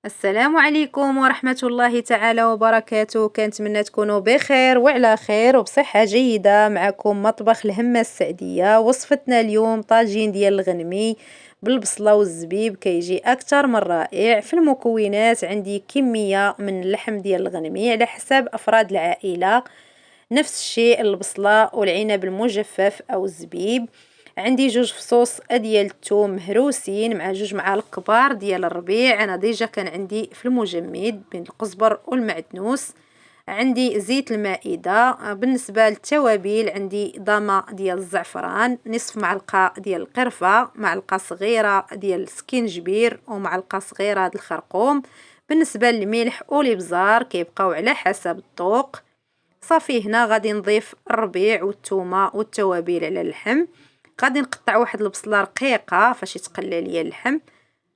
السلام عليكم ورحمة الله تعالى وبركاته. كنتمنى تكونوا بخير وعلى خير وبصحة جيدة. معكم مطبخ الهمة السعدية. وصفتنا اليوم طاجين ديال الغنمي بالبصلة والزبيب، كيجي أكثر من رائع. في المكونات عندي كمية من اللحم ديال الغنمي على حسب أفراد العائلة، نفس الشيء البصلة والعنب المجفف أو الزبيب. عندي 2 فصوص ديال الثوم مهروسين مع 2 معالق كبار ديال الربيع. انا ديجا كان عندي في المجمد بين القزبر والمعدنوس. عندي زيت المائدة. بالنسبة للتوابل عندي ضامة ديال الزعفران، نصف معلقة ديال القرفة، معلقة صغيرة ديال السكينجبير ومعلقة صغيرة ديال الخرقوم. بالنسبة للملح والابزار كيبقاو على حسب الذوق. صافي هنا غادي نضيف الربيع والثومه والتوابل على اللحم. غادي نقطع واحد البصله رقيقه فاش يتقلى ليا اللحم.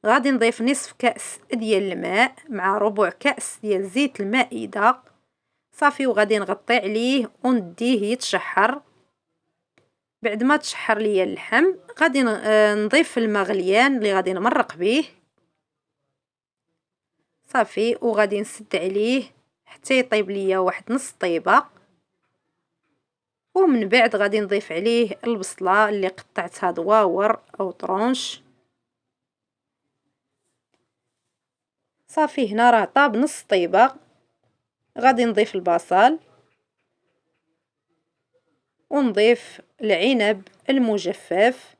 غادي نضيف نصف كأس ديال الماء مع ربع كأس ديال زيت المائدة. صافي وغادي نغطي عليه ونديه يتشحر. بعد ما تشحر ليا اللحم غادي نضيف الماء غليان اللي غادي نمرق به. صافي وغادي نسد عليه حتى يطيب ليا واحد نص طيبه. ومن بعد غادي نضيف عليه البصله اللي قطعتها دواور او طرونش. صافي هنا راه طاب نص طيبه. غادي نضيف البصل ونضيف العنب المجفف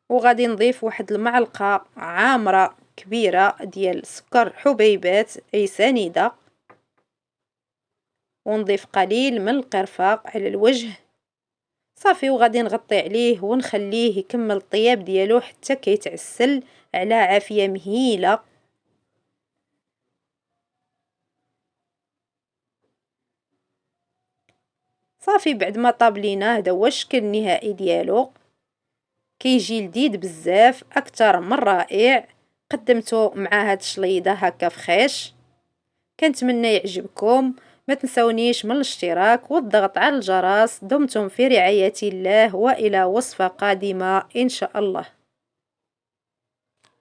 وغادي نضيف واحد المعلقه عامره كبيره ديال سكر حبيبات اي سنيده، ونضيف قليل من القرفه على الوجه. صافي وغادي نغطي عليه ونخليه يكمل الطياب ديالو حتى كيتعسل على عافيه مهيله. صافي بعد ما طاب لينا هذا هو الشكل النهائي ديالو. كيجي لذيذ بزاف اكثر من رائع. قدمته مع هاد الشليضه هكا فخيش. كنتمنى يعجبكم. ما تنسونيش من الاشتراك والضغط على الجرس. دمتم في رعاية الله، والى وصفة قادمة ان شاء الله.